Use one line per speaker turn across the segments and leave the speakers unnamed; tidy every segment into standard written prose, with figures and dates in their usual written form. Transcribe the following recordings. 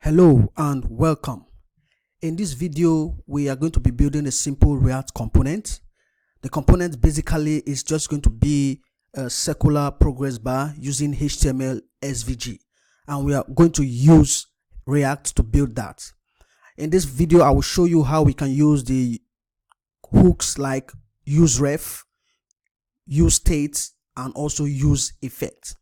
Hello and welcome. In this video, we are going to be building a simple React component. The component basically is just going to be a circular progress bar using HTML SVG, and we are going to use React to build that. In this video, I will show you how we can use the hooks like useRef, useState, and also useEffect.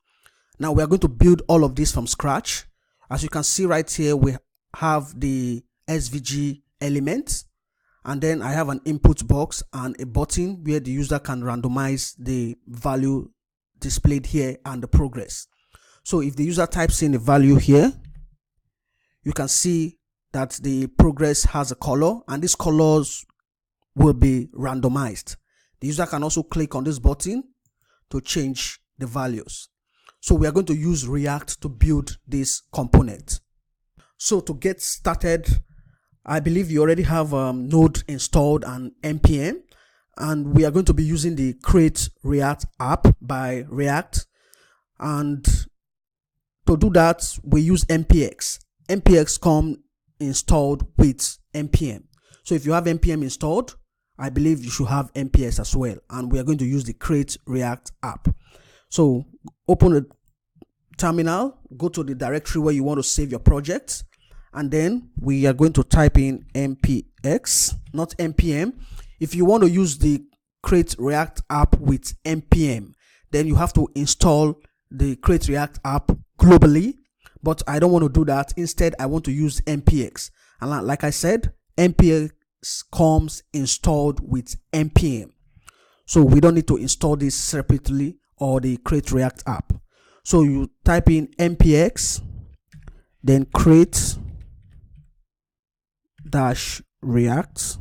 Now we are going to build all of this from scratch. As you can see right here, we have the SVG element, and then I have an input box and a button where the user can randomize the value displayed here and the progress. So if the user types in a value here, you can see that the progress has a color, and these colors will be randomized. The user can also click on this button to change the values. So we are going to use React to build this component. So to get started, I believe you already have Node installed and npm, and we are going to be using the create React app by React. And to do that, we use npx. npx come installed with npm. So if you have npm installed, I believe you should have npx as well. And we are going to use the create React app. So open a terminal, go to the directory where you want to save your project, and then we are going to type in npx, not npm. If you want to use the create React app with npm, then you have to install the create React app globally, but I don't want to do that. Instead, I want to use npx, and like I said, npx comes installed with npm, so we don't need to install this separately or the create React app. So you type in npx, then create -react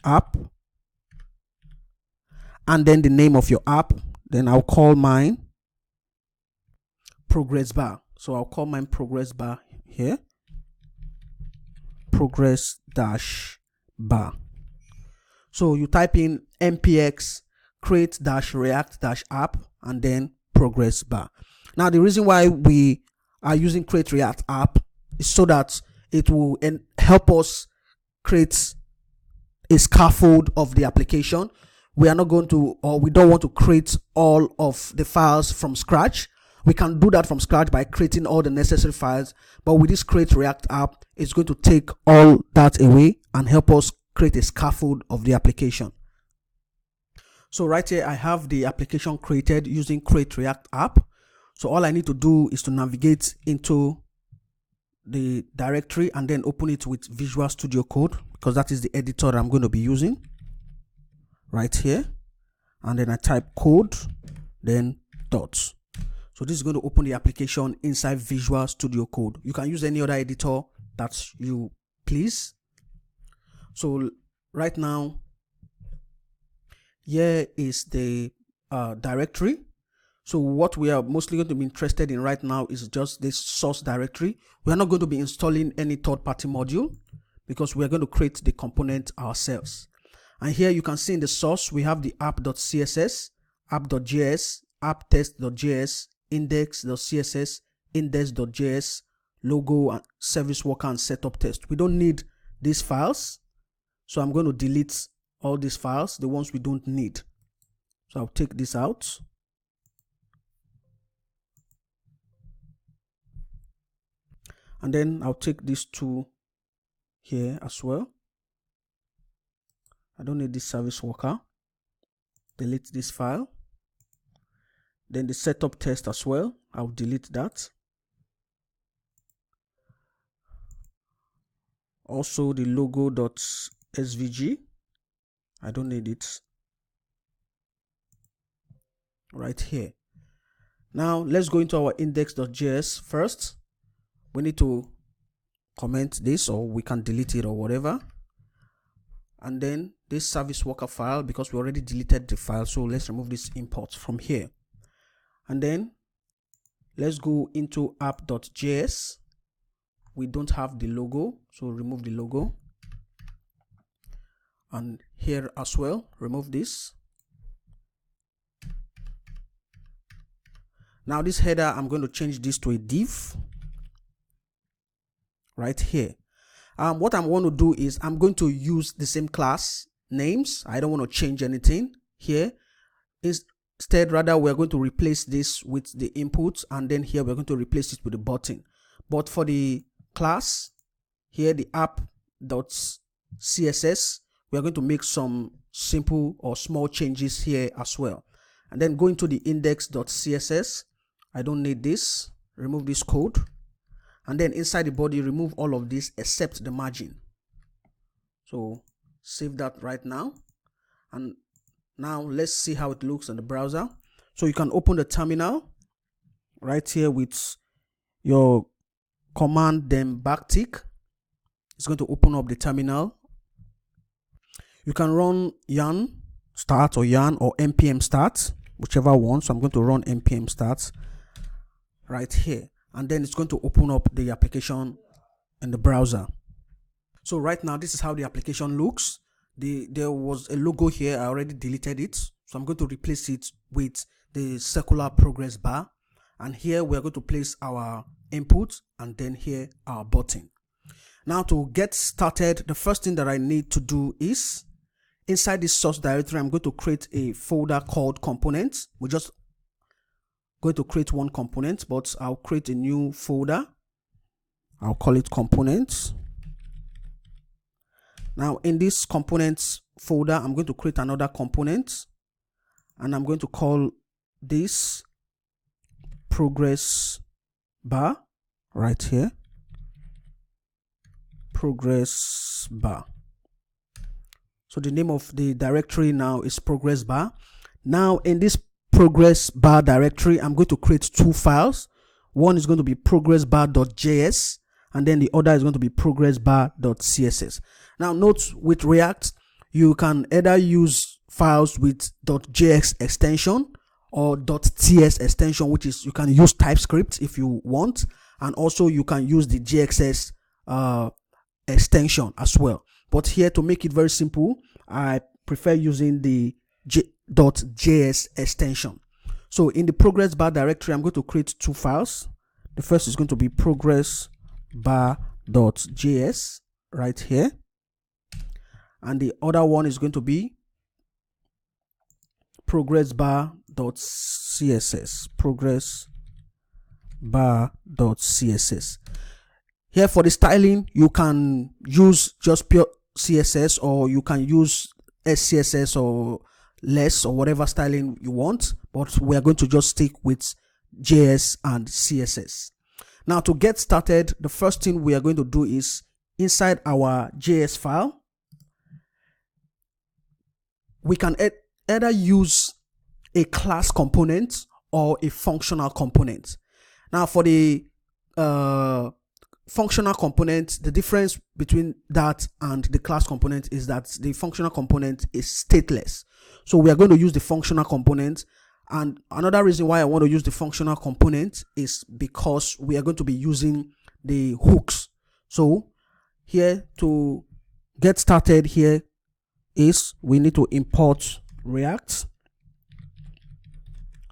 -app, and then the name of your app. Then I'll call mine progress bar. So I'll call mine progress bar here, progress -bar. So you type in npx create -react -app and then progress bar. Now the reason why we are using create React app is so that it will help us create a scaffold of the application. We are not going to, or we don't want to create all of the files from scratch. We can do that from scratch by creating all the necessary files, but with this create React app, it's going to take all that away and help us create a scaffold of the application. So right here, I have the application created using create React app. So all I need to do is to navigate into the directory and then open it with Visual Studio Code, because that is the editor I'm going to be using right here. And then I type code, then dots. So this is going to open the application inside Visual Studio Code. You can use any other editor that you please. So right now, here is the directory. So what we are mostly going to be interested in right now is just this source directory. We are not going to be installing any third-party module because we are going to create the component ourselves. And here you can see in the source, we have the app.css, app.js, apptest.js, index.css, index.js, logo, and service worker, and setup test. We don't need these files, so I'm going to delete all these files, the ones we don't need. So I'll take this out. And then I'll take these two here as well. I don't need this service worker. Delete this file. Then the setup test as well, I'll delete that. Also the logo.svg, I don't need it right here. Now let's go into our index.js first. We need to comment this, or we can delete it or whatever. And then this service worker file, because we already deleted the file, so let's remove this import from here. And then let's go into app.js. We don't have the logo, so remove the logo. And here as well, remove this. Now this header, I'm going to change this to a div. right here. What I'm going to do is I'm going to use the same class names. I don't want to change anything here. Instead, rather, we're going to replace this with the input, and then here we're going to replace it with the button. But for the class here, the app.css, we're going to make some simple or small changes here as well. And then going to the index.css, I don't need this, remove this code. And then inside the body, remove all of this except the margin. So save that right now. And now let's see how it looks in the browser. So you can open the terminal right here with your command then backtick. It's going to open up the terminal. You can run yarn start or yarn or npm start, whichever one. So I'm going to run npm start right here, and then it's going to open up the application in the browser. So right now, this is how the application looks. There was a logo here. I already deleted it, so I'm going to replace it with the circular progress bar, and here we're going to place our input and then here our button. Now to get started, the first thing that I need to do is inside this source directory, I'm going to create a folder called components. We're just going to create one component, but I'll create a new folder. I'll call it components. Now in this components folder, I'm going to create another component, and I'm going to call this progress bar right here. Progress bar. So the name of the directory now is progress bar. Now in this progress bar directory, I'm going to create two files. One is going to be progressbar.js, and then the other is going to be progressbar.css. Now note, with React, you can either use files with .js extension or .ts extension, which is, you can use TypeScript if you want, and also you can use the JXS extension as well. But here, to make it very simple, I prefer using the .js extension. So in the progress bar directory, I'm going to create two files. The first is going to be progressbar.js right here, and the other one is going to be progressbar.css. Progressbar.css. Here for the styling, you can use just pure CSS, or you can use SCSS or less, or whatever styling you want, but we are going to just stick with JS and CSS. Now to get started, the first thing we are going to do is inside our JS file, we can either use a class component or a functional component. Now for the functional component, the difference between that and the class component is that the functional component is stateless. So we are going to use the functional component, and another reason why I want to use the functional component is because we are going to be using the hooks. So here, to get started, here is we need to import React.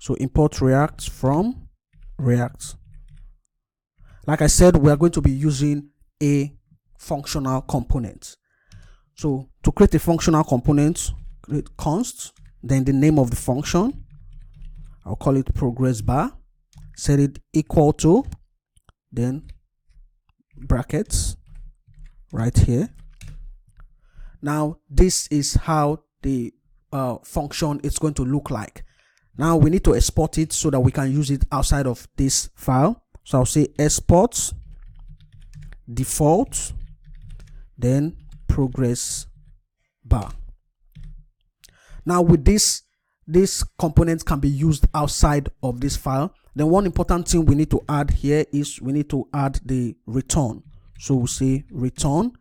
So import React from React. Like I said, we are going to be using a functional component. So to create a functional component, create const, then the name of the function, I'll call it progress bar, set it equal to, then brackets right here. Now this is how the function is going to look like. Now we need to export it so that we can use it outside of this file. So I'll say export default, then progress bar. Now with this component can be used outside of this file. Then one important thing we need to add here is we need to add the return. So we'll say return,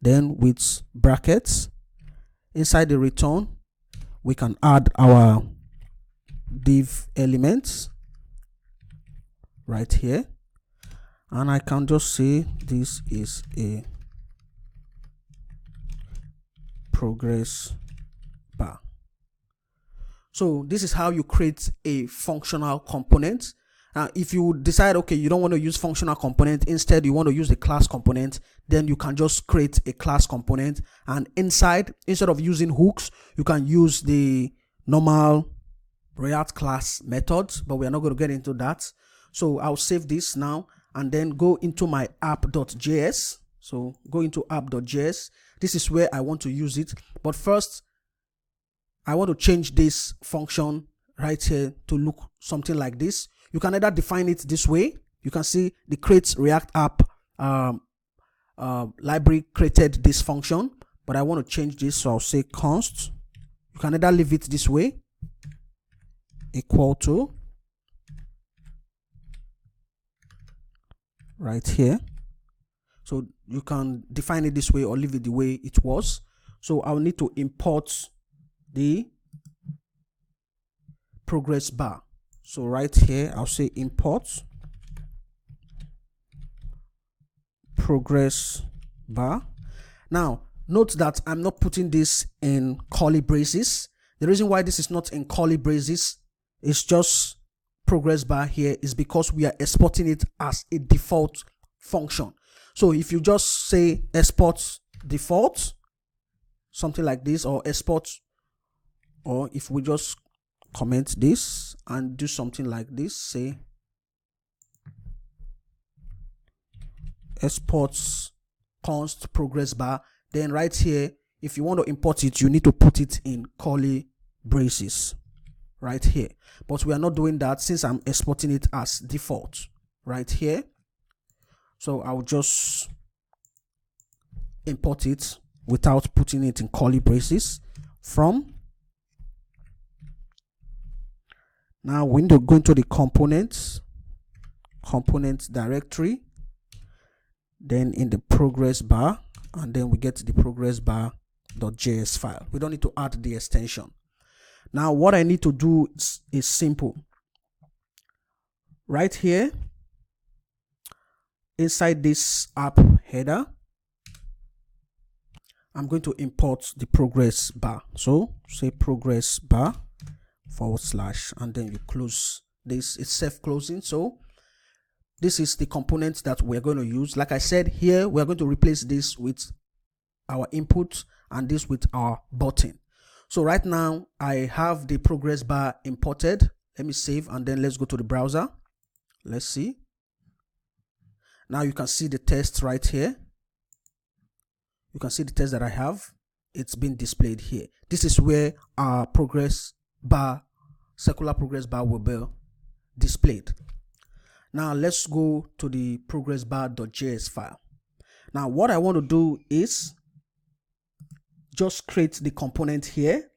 then with brackets. Inside the return, we can add our div elements right here, and I can just say this is a progress bar. So this is how you create a functional component. If you decide, okay, you don't want to use functional component, instead you want to use the class component, then you can just create a class component, and inside, instead of using hooks, you can use the normal React class methods, but we are not going to get into that. So I'll save this now and then go into my app.js. So go into app.js. This is where I want to use it, but first I want to change this function right here to look something like this. You can either define it this way. You can see the create React app library created this function, but I want to change this, so I'll say const. You can either leave it this way, equal to, right here. So you can define it this way or leave it the way it was. So I'll need to import the progress bar. So right here, I'll say import progress bar. Now, note that I'm not putting this in curly braces. The reason why this is not in curly braces is just progress bar here is because we are exporting it as a default function. So if you just say export default, something like this, or export, or if we just comment this and do something like this, say exports const progress bar, then right here, if you want to import it, you need to put it in curly braces right here. But we are not doing that since I'm exporting it as default right here. So I'll just import it without putting it in curly braces from. Now we need to go into the component directory, then in the progress bar, and then we get the progress bar.js file. We don't need to add the extension. Now what I need to do is simple. Right here, inside this app header, I'm going to import the progress bar. So say progress bar / and then you close this. It's self-closing. So this is the component that we're going to use. Like I said, here we're going to replace this with our input and this with our button. So right now I have the progress bar imported. Let me save and then let's go to the browser. Let's see. Now you can see the text right here. You can see the text that I have. It's been displayed here. This is where our progress bar, circular progress bar, will be displayed. Now let's go to the progress bar.js file. Now what I want to do is just create the component here,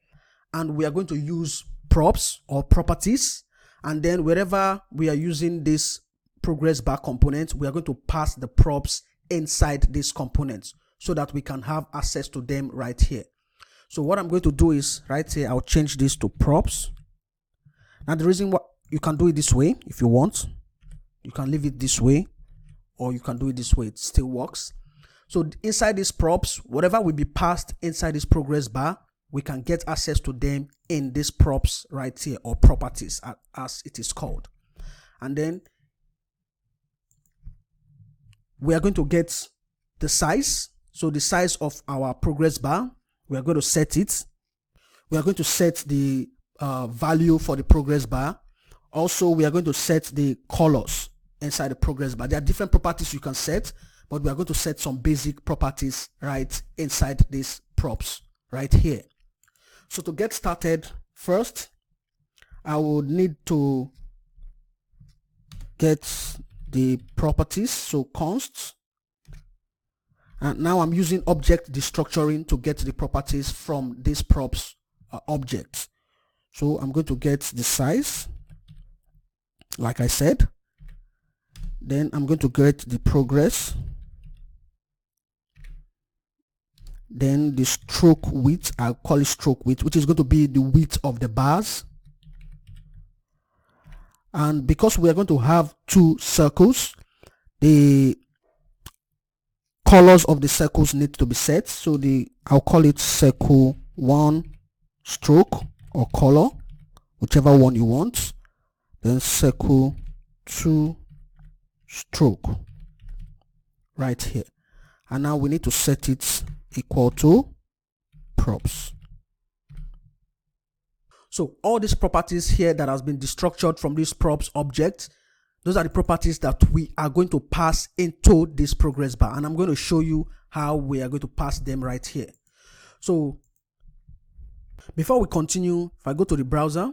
and we are going to use props or properties, and then wherever we are using this progress bar component, we are going to pass the props inside this component so that we can have access to them right here. So what I'm going to do is right here, I'll change this to props. Now the reason why you can do it this way, if you want, you can leave it this way, or you can do it this way, it still works. So inside these props, whatever will be passed inside this progress bar, we can get access to them in this props right here, or properties as it is called. And then we are going to get the size. So the size of our progress bar, we are going to set it. We are going to set the value for the progress bar. Also, we are going to set the colors inside the progress bar. There are different properties you can set, but we are going to set some basic properties right inside these props right here. So to get started, first I would need to get the properties, so const, and now I'm using object destructuring to get the properties from this props object. So I'm going to get the size, like I said, then I'm going to get the progress, then the stroke width, I'll call it stroke width, which is going to be the width of the bars. And because we are going to have two circles, the colors of the circles need to be set. So I'll call it circle 1 stroke or color, whichever one you want. Then circle 2 stroke right here. And now we need to set it equal to props. So all these properties here that has been destructured from this props object, those are the properties that we are going to pass into this progress bar, and I'm going to show you how we are going to pass them right here. So before we continue, if I go to the browser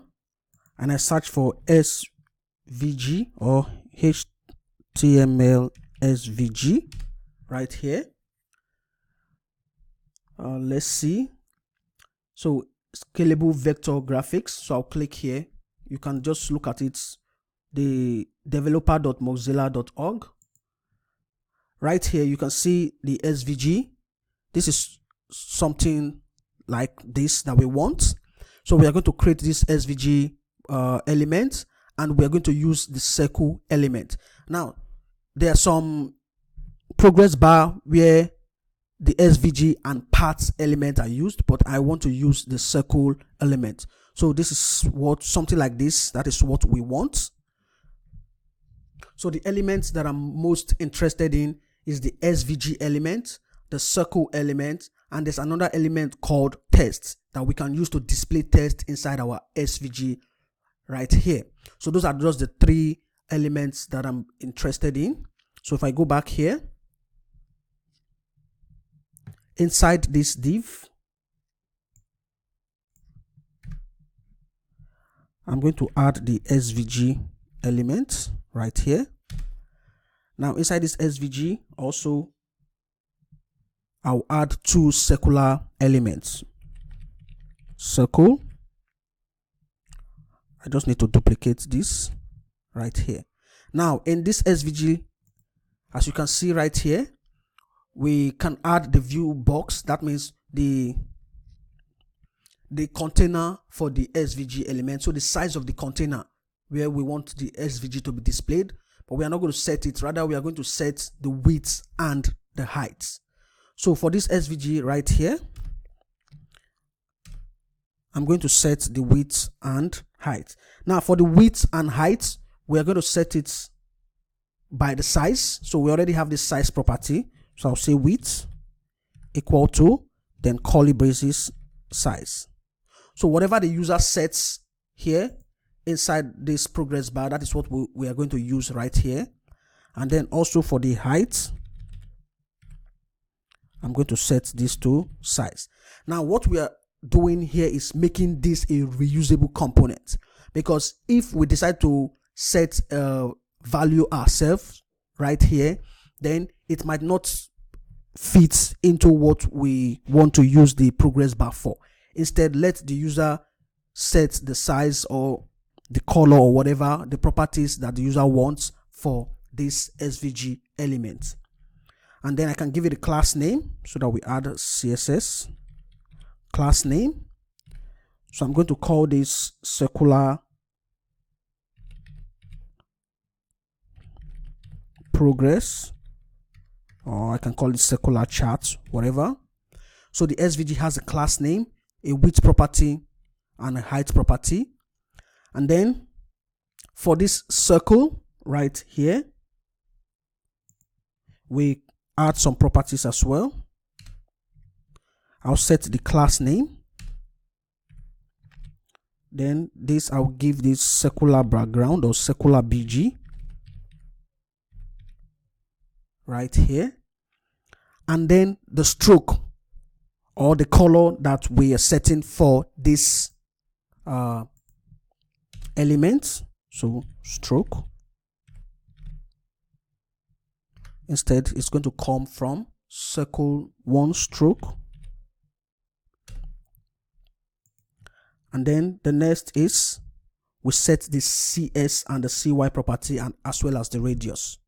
and I search for SVG or HTML SVG right here, let's see. So scalable vector graphics, so I'll click here. You can just look at it, the developer.mozilla.org. right here you can see the SVG. This is something like this that we want, so we are going to create this SVG element, and we are going to use the circle element. Now there are some progress bar where the SVG and parts element are used, but I want to use the circle element. So this is what, something like this, that is what we want. So the elements that I'm most interested in is the SVG element, the circle element, and there's another element called text that we can use to display text inside our SVG right here. So those are just the 3 elements that I'm interested in. So if I go back here, inside this div, I'm going to add the SVG element right here. Now inside this SVG also, I'll add 2 circular elements. Circle, I just need to duplicate this right here. Now in this SVG, as you can see right here, we can add the view box. That means the container for the SVG element, so the size of the container where we want the SVG to be displayed, but we are not going to set it. Rather, we are going to set the width and the height. So for this SVG right here, I'm going to set the width and height. Now for the width and height, we are going to set it by the size. So we already have this size property. So I'll say width equal to, then curly braces, size. So whatever the user sets here inside this progress bar, that is what we are going to use right here. And then also for the height, I'm going to set this to size. Now what we are doing here is making this a reusable component, because if we decide to set a value ourselves right here, then it might not fit into what we want to use the progress bar for. Instead, let the user set the size or the color or whatever the properties that the user wants for this SVG element. And then I can give it a class name, so that we add CSS class name. So I'm going to call this circular progress, or I can call it circular chart, whatever. So the SVG has a class name, a width property, and a height property. And then for this circle right here, we add some properties as well. I'll set the class name. Then this, I'll give this circular background or circular BG right here. And then the stroke or the color that we are setting for this element. So stroke, instead it's going to come from circle 1 stroke. And then the next is we set the CS and the CY property, and as well as the radius.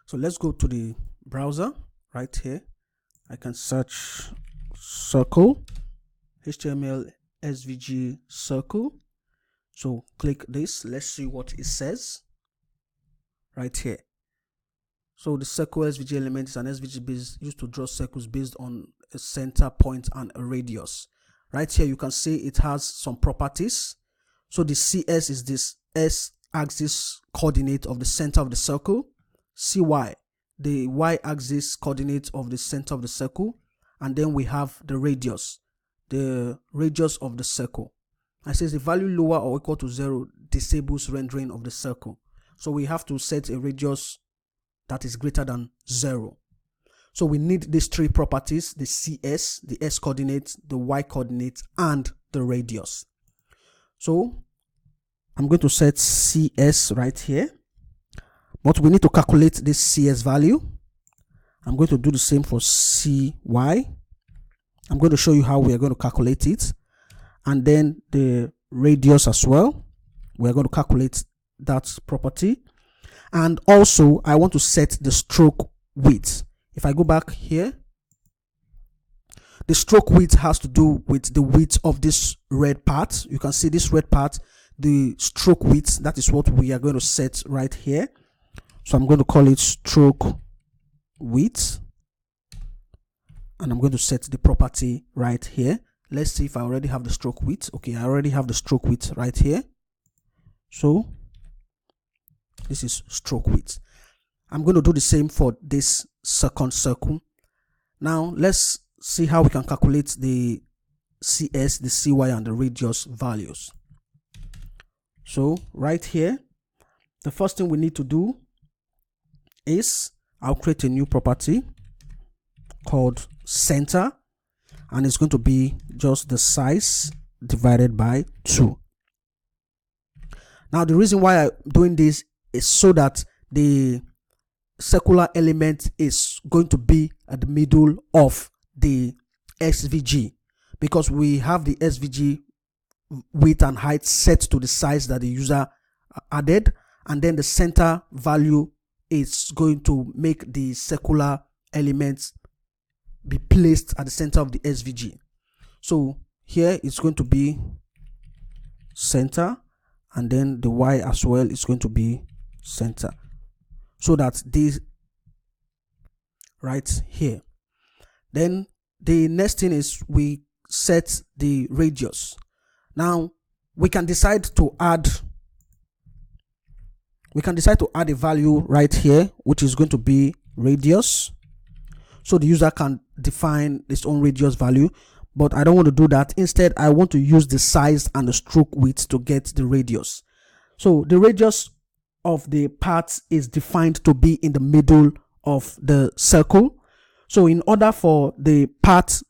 So let's go to the browser right here. I can search circle, HTML SVG circle. So click this. Let's see what it says right here. So the circle SVG element is an SVG base used to draw circles based on a center point and a radius. Right here you can see it has some properties. So the CS is this S-axis coordinate of the center of the circle, CY, the Y-axis coordinate of the center of the circle, and then we have the radius of the circle. It says the value lower or equal to 0 disables rendering of the circle. So we have to set a radius that is greater than 0. So we need these three properties: the CS, the S coordinate, the Y coordinate, and the radius. So I'm going to set CS right here, but we need to calculate this CS value. I'm going to do the same for CY. I'm going to show you how we are going to calculate it, and then the radius as well. We are going to calculate that property, and also I want to set the stroke width. If I go back here, the stroke width has to do with the width of this red part. You can see this red part, the stroke width, that is what we are going to set right here. So I'm going to call it stroke width, and I'm going to set the property right here. Let's see if I already have the stroke width. Okay, I already have the stroke width right here. So this is stroke width. I'm going to do the same for this second circle. Now let's see how we can calculate the CS, the CY, and the radius values. So right here, the first thing we need to do is I'll create a new property called center, and it's going to be just the size divided by 2. Now the reason why I'm doing this is so that the circular element is going to be at the middle of the SVG, because we have the SVG width and height set to the size that the user added, and then the center value is going to make the circular elements be placed at the center of the SVG. So here it's going to be center, and then the Y as well is going to be center, so that this right here. Then the next thing is we set the radius. Now we can decide to add a value right here, which is going to be radius. So the user can define its own radius value, but I don't want to do that. Instead, I want to use the size and the stroke width to get the radius. So the radius of the part is defined to be in the middle of the circle. So in order for the part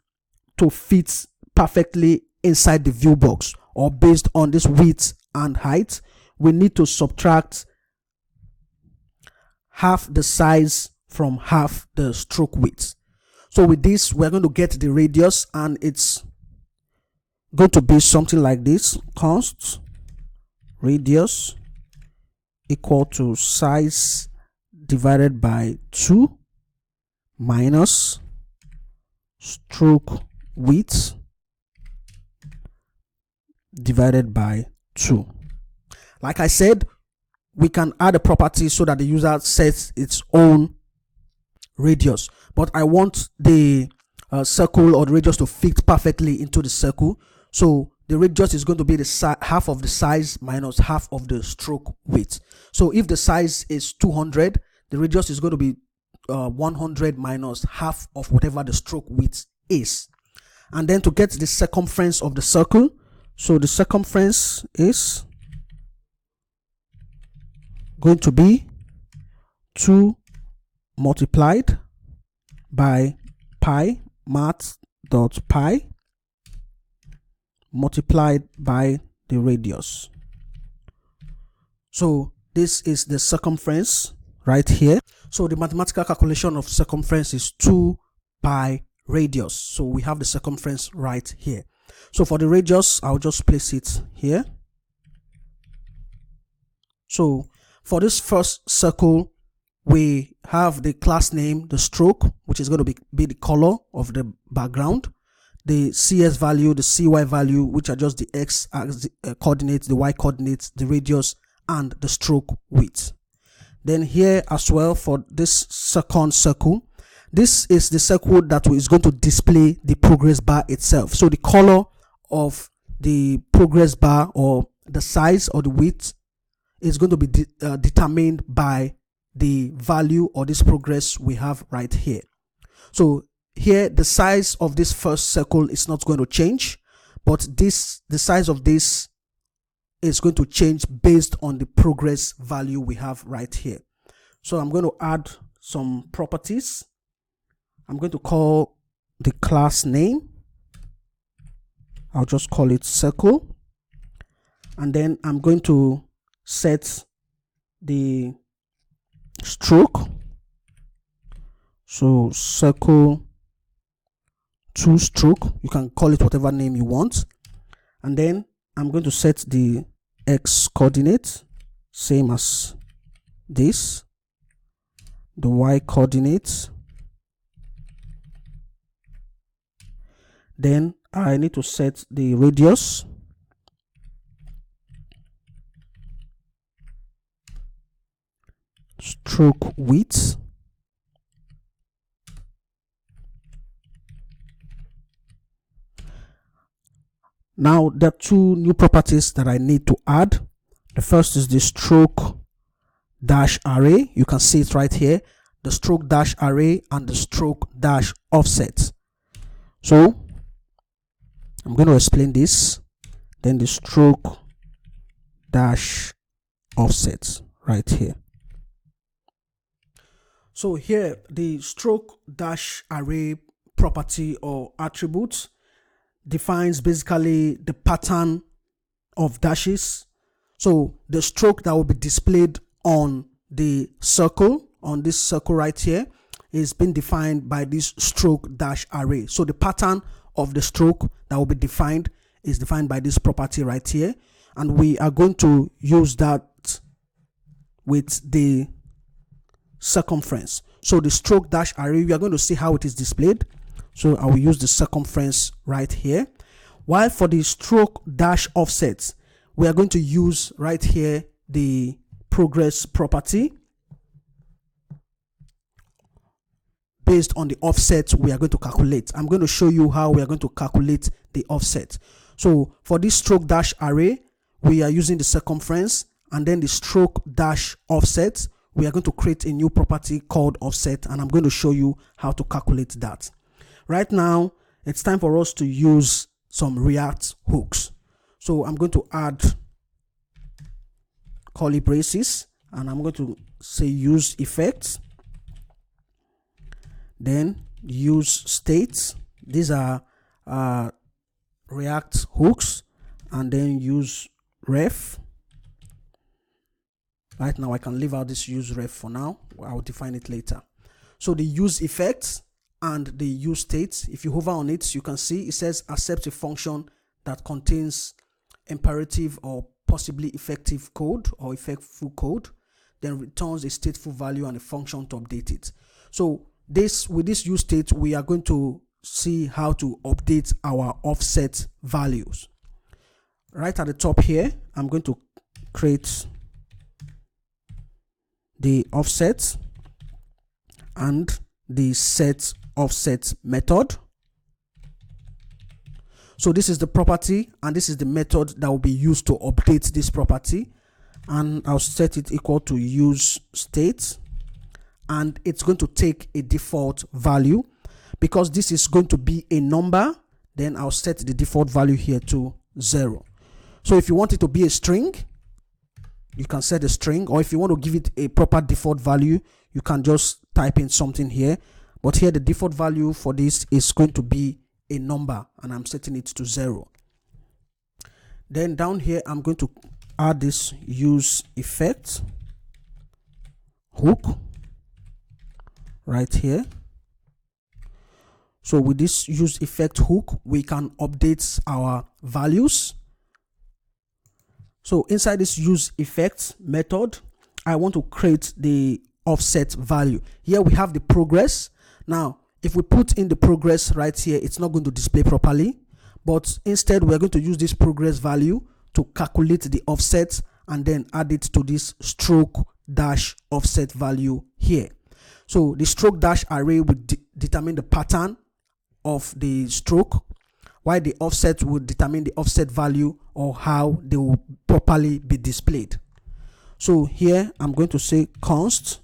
to fit perfectly inside the view box, or based on this width and height, we need to subtract half the size from half the stroke width. So with this, we're going to get the radius, and it's going to be something like this: const radius equal to size divided by 2 minus stroke width divided by 2. Like I said, we can add a property so that the user sets its own radius, but I want the circle or the radius to fit perfectly into the circle. So the radius is going to be the half of the size minus half of the stroke width. So if the size is 200, the radius is going to be 100 minus half of whatever the stroke width is. And then to get the circumference of the circle, so the circumference is going to be 2 multiplied by pi math.pi multiplied by the radius. So this is the circumference right here. So the mathematical calculation of circumference is 2 pi radius. So we have the circumference right here. So for the radius, I'll just place it here. So for this first circle, we have the class name, the stroke, which is going to be the color of the background, the CS value, the CY value, which are just the X coordinates, the Y coordinates, the radius, and the stroke width. Then here as well, for this second circle, this is the circle that is going to display the progress bar itself. So the color of the progress bar or the size or the width is going to be determined by the value or this progress we have right here. So here the size of this first circle is not going to change, but the size of this is going to change based on the progress value we have right here. So I'm going to add some properties. I'm going to call the class name, I'll just call it circle, and then I'm going to set the stroke, so circle to stroke, you can call it whatever name you want, and then I'm going to set the x coordinate same as this, the y coordinates, then I need to set the radius, stroke width, now there are two new properties that I need to add. The first is the stroke dash array. You can see it right here, the stroke dash array and the stroke dash offset. So I'm going to explain this, then the stroke dash offset right here. So here the stroke dash array property or attribute defines basically the pattern of dashes. So the stroke that will be displayed on the circle, on this circle right here, is being defined by this stroke dash array. So the pattern of the stroke that will be defined is defined by this property right here, and we are going to use that with the circumference. So the stroke dash array, we are going to see how it is displayed. So I will use the circumference right here, while for the stroke dash offset we are going to use right here the progress property. Based on the offset we are going to calculate, I'm going to show you how we are going to calculate the offset. So for this stroke dash array we are using the circumference, and then the stroke dash offset we are going to create a new property called offset, and I'm going to show you how to calculate that. Right now it's time for us to use some React hooks. So I'm going to add curly braces and I'm going to say useEffect, then useState. These are React hooks, and then useRef. Right now I can leave out this useRef for now, I'll define it later. So the useEffect and the useState, if you hover on it, you can see it says accept a function that contains imperative or possibly effective code or effectful code, then returns a stateful value and a function to update it. So with this useState we are going to see how to update our offset values. Right at the top here I'm going to create the offset and the set offset method. So this is the property and this is the method that will be used to update this property, and I'll set it equal to useState, and it's going to take a default value. Because this is going to be a number, then I'll set the default value here to 0. So if you want it to be a string, you can set a string, or if you want to give it a proper default value, you can just type in something here. But here the default value for this is going to be a number, and I'm setting it to 0. Then down here I'm going to add this useEffect hook right here. So with this useEffect hook we can update our values. So inside this useEffect method I want to create the offset value. Here we have the progress. Now if we put in the progress right here, it's not going to display properly, but instead we're going to use this progress value to calculate the offset and then add it to this stroke dash offset value here. So the stroke dash array will determine the pattern of the stroke, while the offset will determine the offset value or how they will properly be displayed. So here I'm going to say const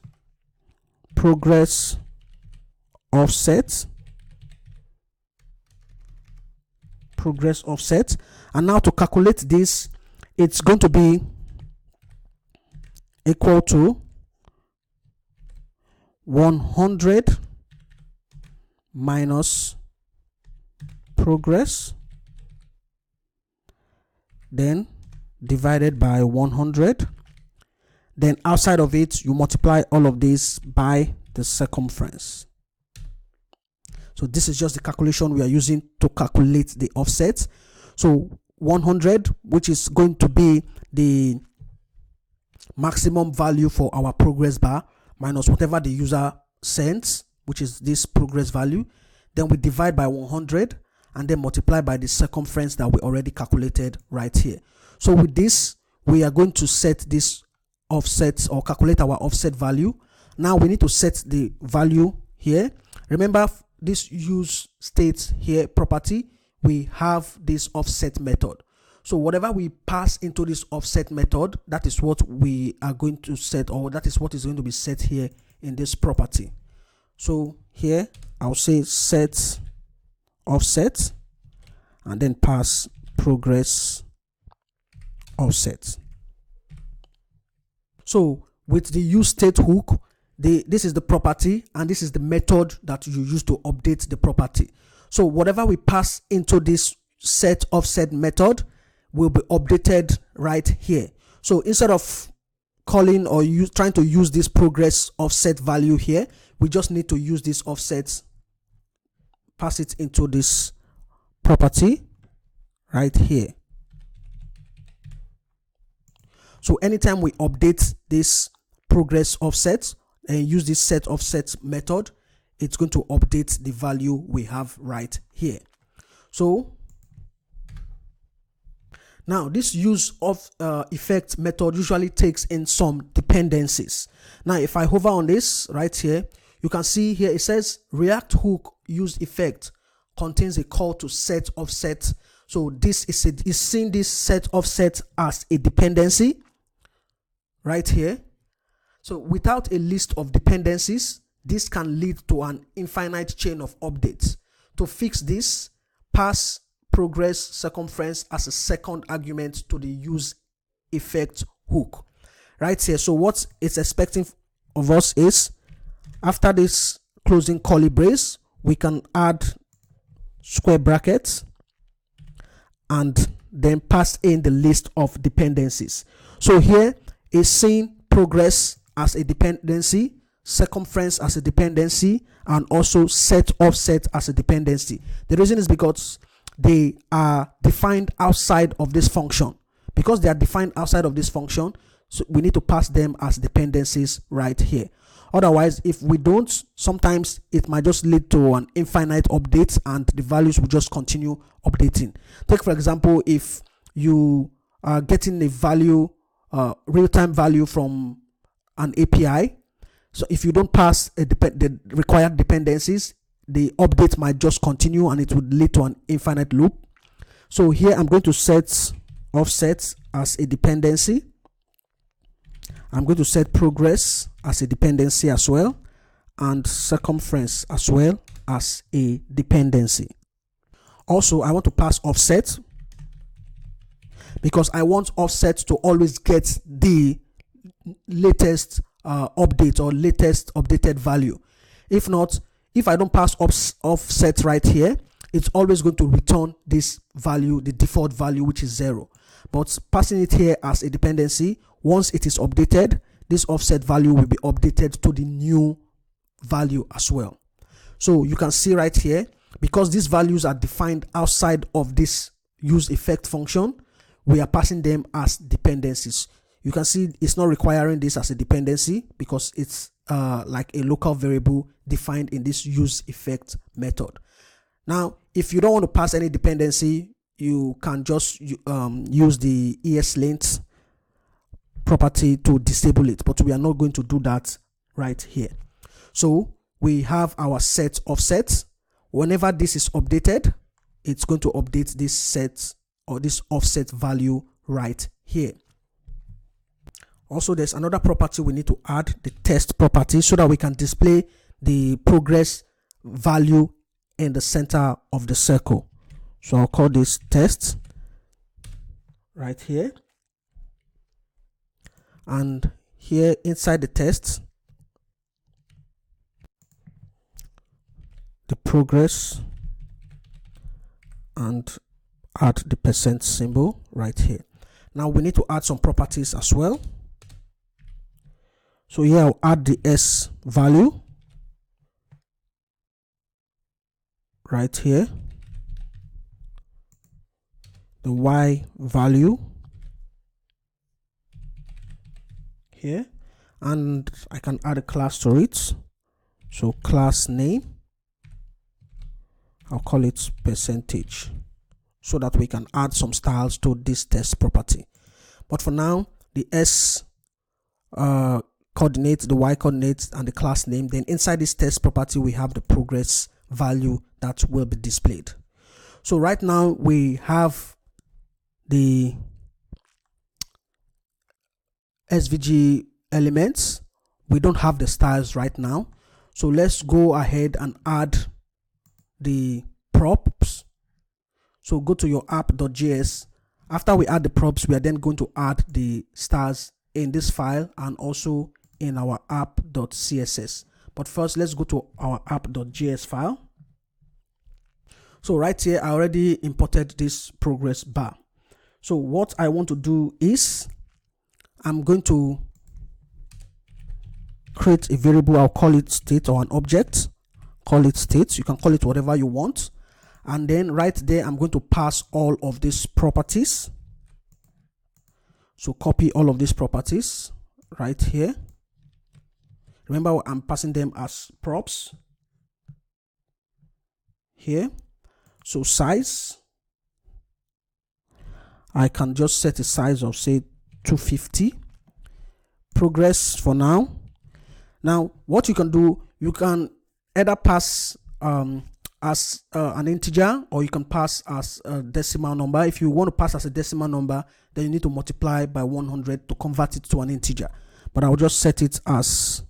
progress offset, and now to calculate this, it's going to be equal to 100 minus progress, then divided by 100, then outside of it you multiply all of this by the circumference. So this is just the calculation we are using to calculate the offset. So 100, which is going to be the maximum value for our progress bar, minus whatever the user sends, which is this progress value, then we divide by 100 and then multiply by the circumference that we already calculated right here. So with this, we are going to set this offset or calculate our offset value. Now we need to set the value here. Remember this useState here property, we have this offset method. So whatever we pass into this offset method, that is what we are going to set, or that is what is going to be set here in this property. So here I'll say set offset and then pass progress offset. So with the useState hook, this is the property and this is the method that you use to update the property. So whatever we pass into this set offset method will be updated right here. So instead of calling or trying to use this progress offset value here, we just need to use this offset, pass it into this property right here. So anytime we update this progress offset and use this set offset method, it's going to update the value we have right here. So now this use of effect method usually takes in some dependencies. Now if I hover on this right here, you can see here it says React hook useEffect contains a call to set offset. So this is seeing this set offset as a dependency right here. So without a list of dependencies, this can lead to an infinite chain of updates. To fix this, pass progress circumference as a second argument to the useEffect hook right here. So what it's expecting of us is, after this closing curly brace, we can add square brackets and then pass in the list of dependencies. So here is seeing progress as a dependency, circumference as a dependency, and also set offset as a dependency. The reason is because they are defined outside of this function. Because they are defined outside of this function, so we need to pass them as dependencies right here. Otherwise, if we don't, sometimes it might just lead to an infinite update and the values will just continue updating. Take for example, if you are getting a value, real-time value from an API, so if you don't pass the required dependencies, the update might just continue and it would lead to an infinite loop. So here I'm going to set offset as a dependency. I'm going to set progress as a dependency as well, and circumference as well as a dependency. Also, I want to pass offset because I want offset to always get the latest update or latest updated value. If not, if I don't pass offset right here, it's always going to return this value, the default value, which is 0. But passing it here as a dependency, once it is updated, this offset value will be updated to the new value as well. So you can see right here, because these values are defined outside of this useEffect function, we are passing them as dependencies. You can see it's not requiring this as a dependency because it's like a local variable defined in this useEffect method. Now, if you don't want to pass any dependency, you can just use the ESLint property to disable it, but we are not going to do that right here. So we have our set offset. Whenever this is updated, it's going to update this set or this offset value right here. Also, there's another property we need to add, the test property, so that we can display the progress value in the center of the circle. So I'll call this test right here, and here inside the test, the progress, and add the percent symbol right here. Now we need to add some properties as well. So here I'll add the S value right here, the Y value here, and I can add a class to it. So class name, I'll call it percentage, so that we can add some styles to this test property. But for now, the S coordinates, the Y coordinates, and the class name. Then inside this test property, we have the progress value that will be displayed. So right now we have the SVG elements. We don't have the styles right now. So let's go ahead and add the props. So go to your app.js. After we add the props, we are then going to add the styles in this file and also in our app.css. But first, let's go to our app.js file. So right here, I already imported this progress bar. So what I want to do is I'm going to create a variable. I'll call it state, or an object. Call it state. You can call it whatever you want. And then right there, I'm going to pass all of these properties. So copy all of these properties right here. Remember, I'm passing them as props here. So size, I can just set a size of, say, 250. Progress for now. Now, what you can do, you can either pass as an integer, or you can pass as a decimal number. If you want to pass as a decimal number, then you need to multiply by 100 to convert it to an integer. But I'll just set it as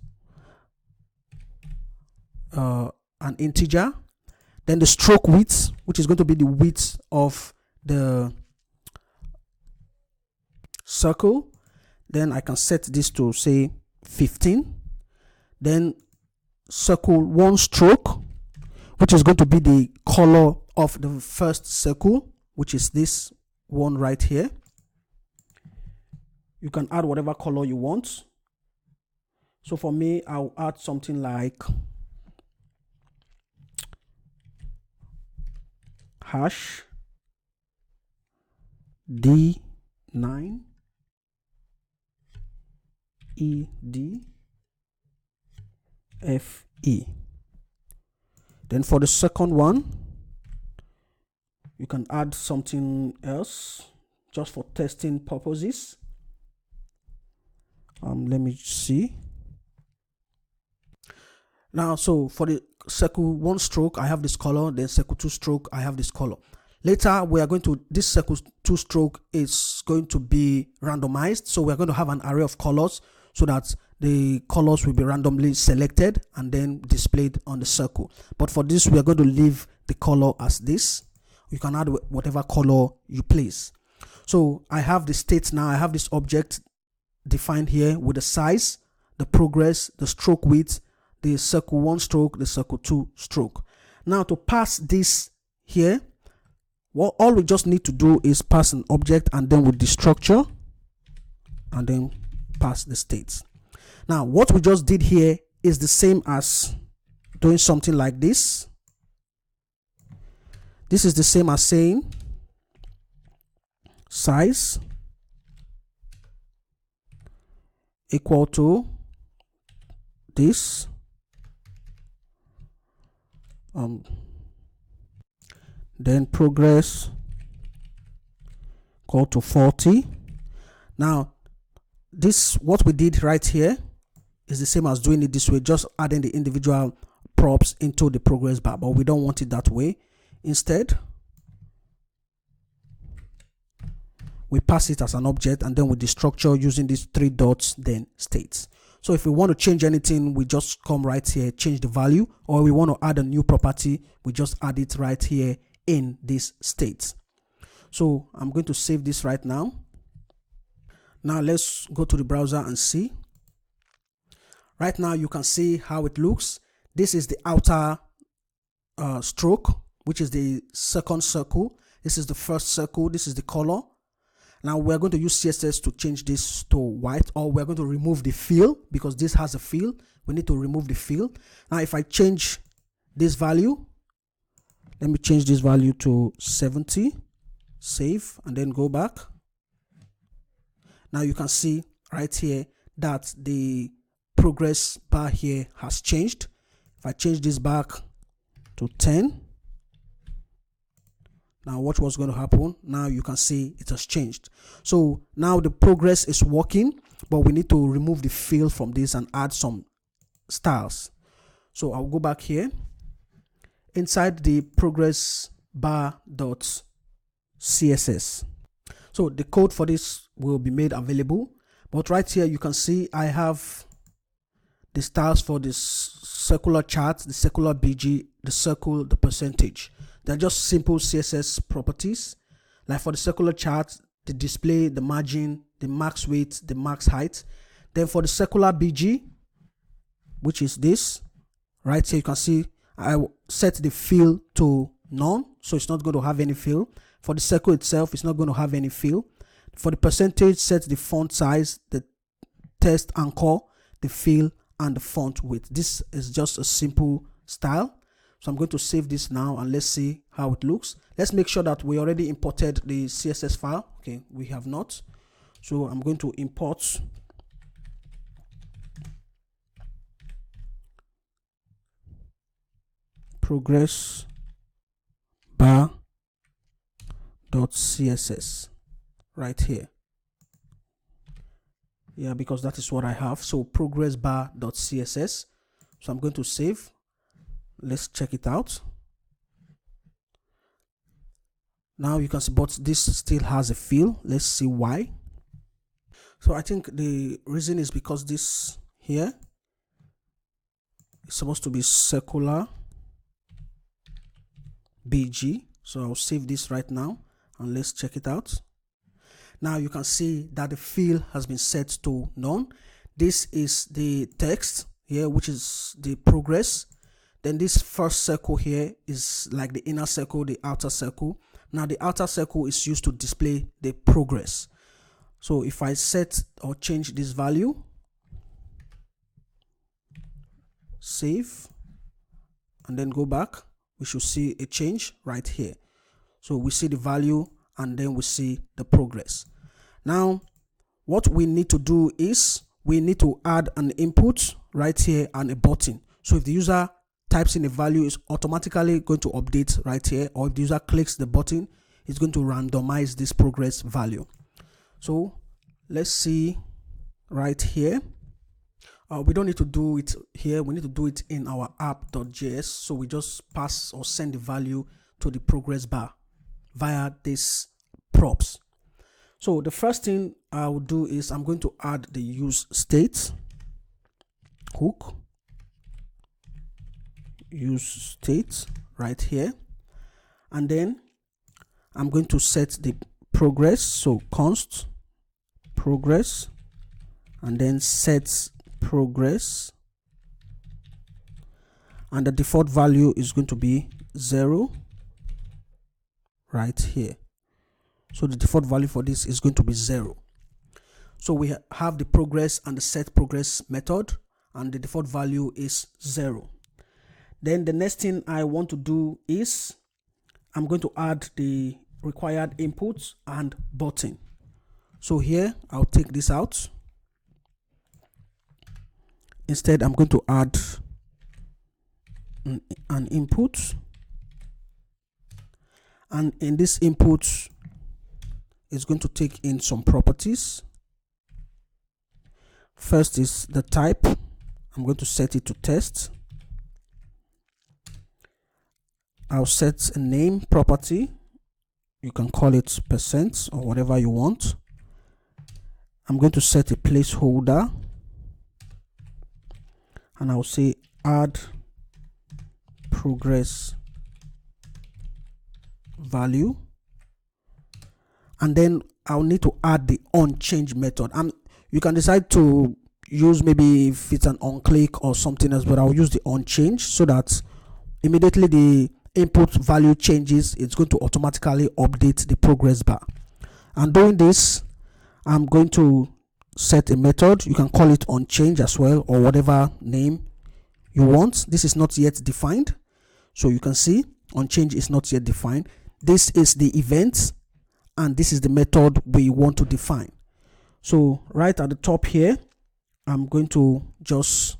an integer. Then the stroke width, which is going to be the width of the circle, then I can set this to, say, 15. Then circle one stroke, which is going to be the color of the first circle, which is this one right here. You can add whatever color you want. So for me, I'll add something like hash D9 EDFE. Then for the second one, you can add something else just for testing purposes. Let me see. Now, so for the circle one stroke, I have this color. Then circle two stroke, I have this color. Later, we are going to, this circle two stroke is going to be randomized. So we are going to have an array of colors, so that the colors will be randomly selected and then displayed on the circle. But for this, we are going to leave the color as this. You can add whatever color you place. So I have the state now. I have this object defined here with the size, the progress, the stroke width, the circle one stroke, the circle two stroke. Now to pass this here, well, all we just need to do is pass an object, and then with the structure, and then pass the states. Now what we just did here is the same as doing something like this. This is the same as saying size equal to this, then progress equal to 40. Now this, what we did right here, is the same as doing it this way, just adding the individual props into the progress bar, but we don't want it that way. Instead, we pass it as an object, and then with the structure using these 3 dots, then states. So if we want to change anything, we just come right here, change the value, or we want to add a new property, we just add it right here in this state. So I'm going to save this right now. Now let's go to the browser and see. Right now you can see how it looks. This is the outer stroke, which is the second circle. This is the first circle. This is the color. Now we're going to use CSS to change this to white, or we're going to remove the fill because this has a fill. We need to remove the fill. Now if I change this value, let me change this value to 70, save, and then go back. Now you can see right here that the progress bar here has changed. If I change this back to 10, now watch what's going to happen. Now you can see it has changed. So now the progress is working, but we need to remove the fill from this and add some styles. So I'll go back here inside the progress bar dot CSS. So the code for this will be made available, but right here you can see I have the styles for this circular chart, the circular BG, the circle, the percentage. They're just simple CSS properties. Like for the circular chart, the display, the margin, the max weight, the max height. Then for the circular BG, which is this, right here you can see I set the fill to none, so it's not going to have any fill. For the circle itself, it's not going to have any fill. For the percentage, set the font size, the text anchor, the fill, and the font width. This is just a simple style. So I'm going to save this now and let's see how it looks. Let's make sure that we already imported the CSS file. Okay, we have not. So I'm going to import progress bar dot CSS right here. Yeah, because that is what I have. So progress bar dot CSS. So I'm going to save. Let's check it out. Now you can see, but this still has a fill. Let's see why. So I think the reason is because this here is supposed to be circular BG. So I'll save this right now and let's check it out. Now you can see that the fill has been set to none. This is the text here, which is the progress. Then this first circle here is like the inner circle, the outer circle. Now the outer circle is used to display the progress. So if I set or change this value, save, and then go back, we should see a change right here. So we see the value and then we see the progress. Now what we need to do is we need to add an input right here and a button. So if the user types in a value, is automatically going to update right here, or if the user clicks the button, it's going to randomize this progress value. So let's see right here. We don't need to do it here, we need to do it in our app.js. So we just pass or send the value to the progress bar via this props. So the first thing I will do is I'm going to add the useState hook, useState right here, and then I'm going to set the progress, so const progress, and then set progress, and the default value is going to be 0 right here. So the default value for this is going to be 0. So we have the progress and the set progress method, and the default value is 0. Then the next thing I want to do is I'm going to add the required inputs and button. So here I'll take this out. Instead, I'm going to add an input, and in this input it's going to take in some properties. First is the type. I'm going to set it to test. I'll set a name property, you can call it percent or whatever you want. I'm going to set a placeholder and I'll say add progress value, and then I'll need to add the onChange method. And you can decide to use maybe if it's an onClick or something else, but I'll use the onChange so that immediately the input value changes, it's going to automatically update the progress bar. And doing this, I'm going to set a method. You can call it onChange as well, or whatever name you want. This is not yet defined, so you can see onChange is not yet defined. This is the event and this is the method we want to define. So right at the top here, I'm going to just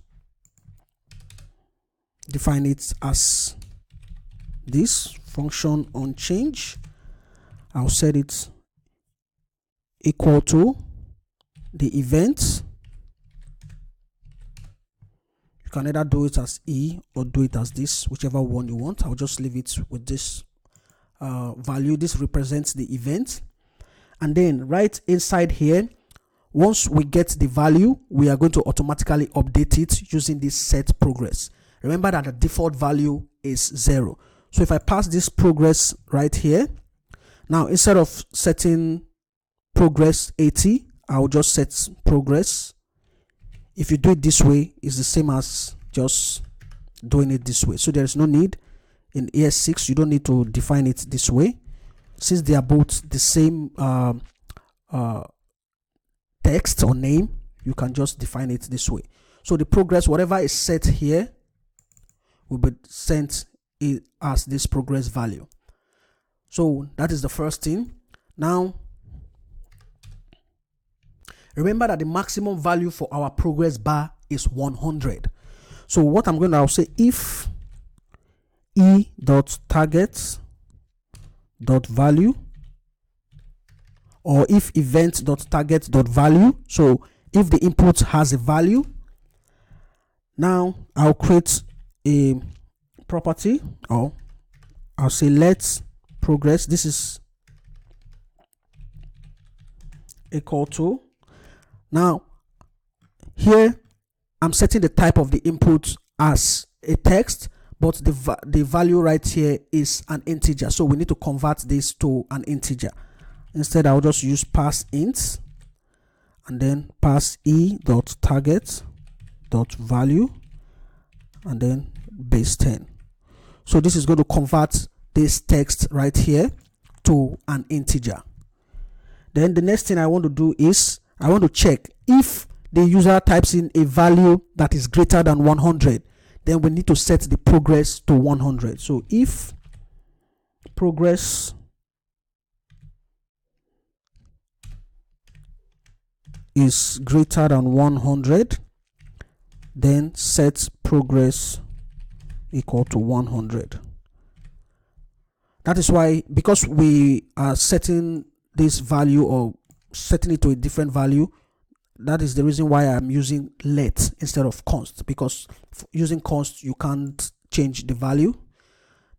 define it as this function onChange. I'll set it equal to the event. You can either do it as E or do it as this, whichever one you want. I'll just leave it with this value. This represents the event. And then right inside here, once we get the value, we are going to automatically update it using this set progress. Remember that the default value is 0. So if I pass this progress right here, now instead of setting progress 80, I'll just set progress. If you do it this way, it's the same as just doing it this way. So there is no need in ES6, you don't need to define it this way. Since they are both the same text or name, you can just define it this way. So the progress, whatever is set here, will be sent as this progress value. So that is the first thing. Now, remember that the maximum value for our progress bar is 100. So what I'm going to say, if e.target.value or if event.target.value, so if the input has a value, now I'll create a property, or I'll say let progress, this is equal to, now here I'm setting the type of the input as a text, but the value right here is an integer, so we need to convert this to an integer. Instead, I'll just use pass int and then pass e.target.value and then base 10. So this is going to convert this text right here to an integer. Then the next thing I want to do is I want to check if the user types in a value that is greater than 100, then we need to set the progress to 100. So if progress is greater than 100, then set progress equal to 100. That is why, because we are setting this value or setting it to a different value, that is the reason why I'm using let instead of const, because using const you can't change the value.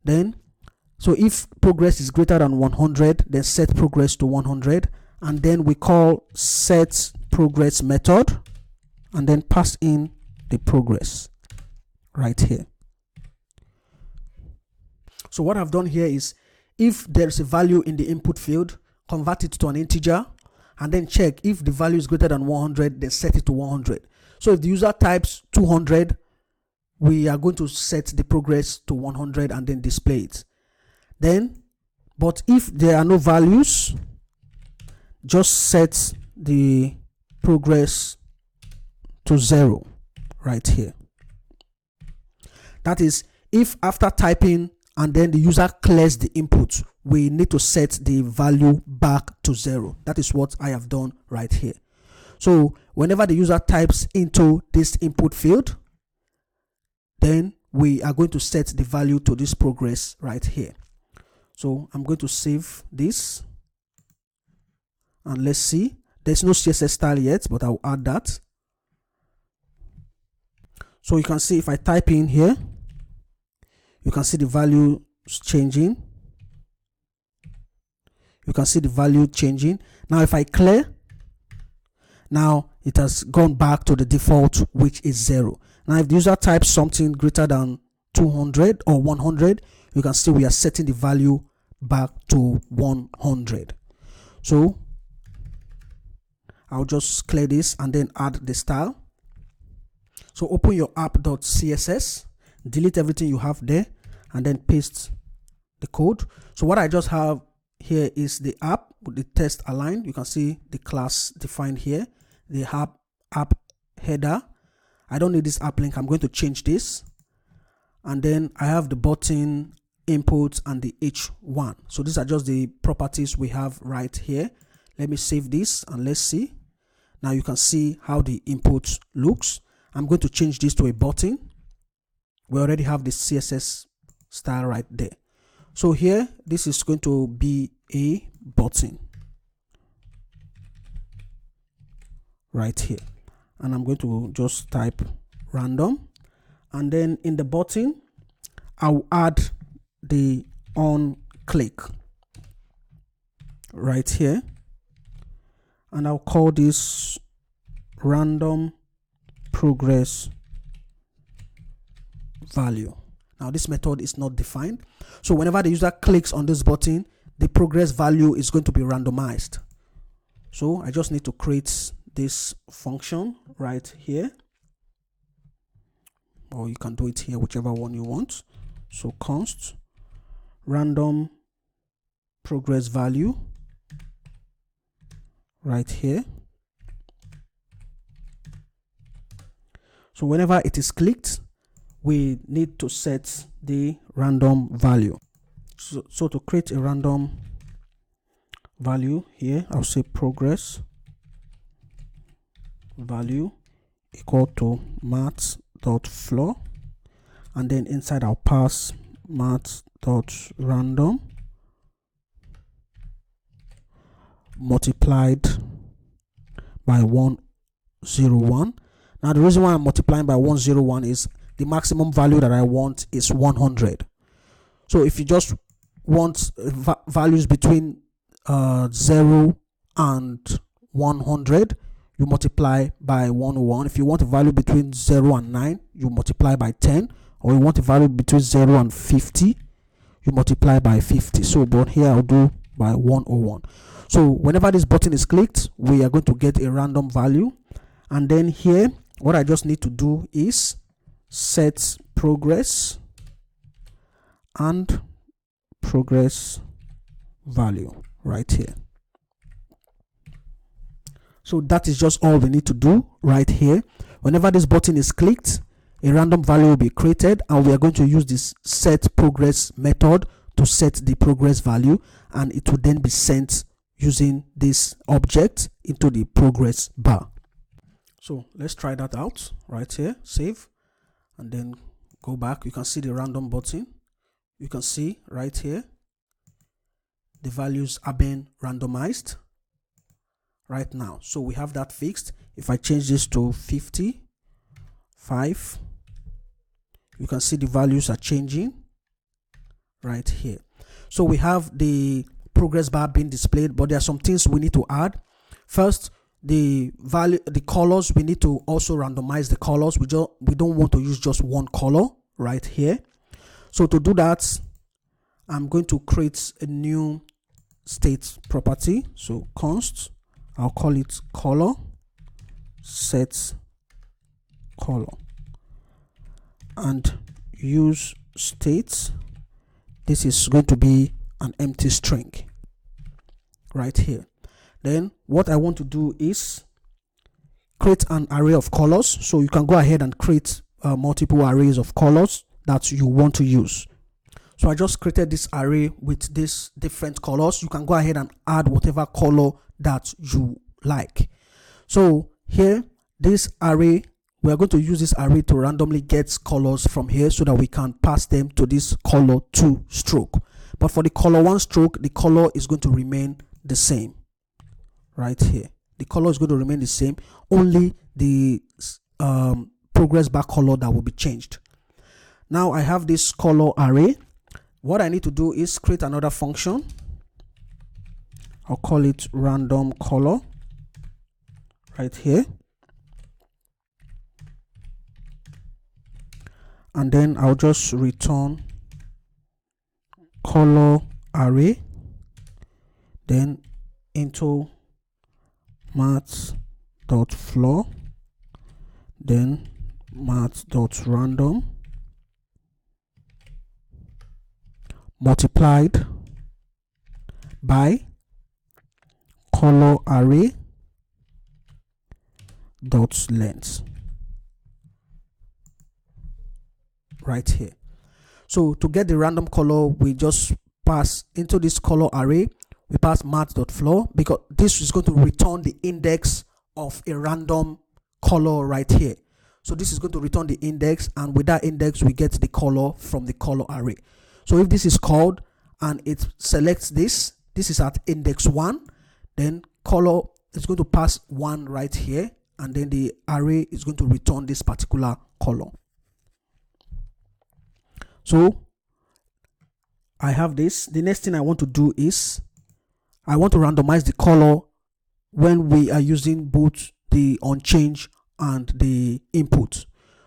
Then so if progress is greater than 100, then set progress to 100, and then we call set progress method and then pass in the progress right here. So what I've done here is, if there's a value in the input field, convert it to an integer and then check if the value is greater than 100, then set it to 100. So if the user types 200, we are going to set the progress to 100 and then display it. Then, but if there are no values, just set the progress to 0 right here. That is, if after typing and then the user clears the input, we need to set the value back to 0. That is what I have done right here. So whenever the user types into this input field, then we are going to set the value to this progress right here. So I'm going to save this and let's see. There's no CSS style yet, but I'll add that. So you can see if I type in here, you can see the value changing. you can see the value changing. Now if I clear, now it has gone back to the default, which is 0. Now if the user types something greater than 200 or 100, you can see we are setting the value back to 100. So I'll just clear this and then add the style. So open your app.css, delete everything you have there, and then paste the code. So what I just have here is the app with the text aligned. You can see the class defined here, the app header. I don't need this app link. I'm going to change this. And then I have the button, input, and the H1. So these are just the properties we have right here. Let me save this and let's see. Now you can see how the input looks. I'm going to change this to a button. We already have the CSS style right there. So here, this is going to be a button right here. And I'm going to just type random. And then in the button, I'll add the on click right here. And I'll call this random progress value. Now this method is not defined. So whenever the user clicks on this button, the progress value is going to be randomized. So I just need to create this function right here. Or you can do it here, whichever one you want. So const random progress value right here. So whenever it is clicked, we need to set the random value. So to create a random value here, I'll say progress value equal to math.floor, and then inside I'll pass math.random multiplied by 101. Now the reason why I'm multiplying by 101 is the maximum value that I want is 100. So if you just want values between 0 and 100, you multiply by 101. If you want a value between 0 and 9, you multiply by 10. Or you want a value between 0 and 50, you multiply by 50. So but here I'll do by 101. So whenever this button is clicked, we are going to get a random value. And then here, what I just need to do is set progress and progress value right here. So that is just all we need to do right here. Whenever this button is clicked, a random value will be created, and we are going to use this set progress method to set the progress value, and it will then be sent using this object into the progress bar. So let's try that out right here. Save and then go back. You can see the random button. You can see right here the values are being randomized right now. So we have that fixed. If I change this to 55, you can see the values are changing right here. So we have the progress bar being displayed, but there are some things we need to add. First, the colors, we need to also randomize the colors. We don't want to use just one color right here. So to do that, I'm going to create a new state property. So const, I'll call it color, set color, and use state. This is going to be an empty string right here. Then what I want to do is create an array of colors. So you can go ahead and create multiple arrays of colors that you want to use. So I just created this array with these different colors. You can go ahead and add whatever color that you like. So here, this array, we are going to use this array to randomly get colors from here so that we can pass them to this color 2 stroke. But for the color 1 stroke, the color is going to remain the same right here. The color is going to remain the same, only the progress bar color that will be changed. Now I have this color array. What I need to do is create another function I'll call it random color right here. And then I'll just return color array, then into math.floor, then math.random multiplied by color array dot length right here. So to get the random color, we just pass into this color array, we pass math.floor, because this is going to return the index of a random color right here. So this is going to return the index, and with that index we get the color from the color array. So if this is called and it selects this is at index 1, then color is going to pass 1 right here, and then the array is going to return this particular color. So I have this. The next thing I want to do is I want to randomize the color when we are using both the onChange and the input.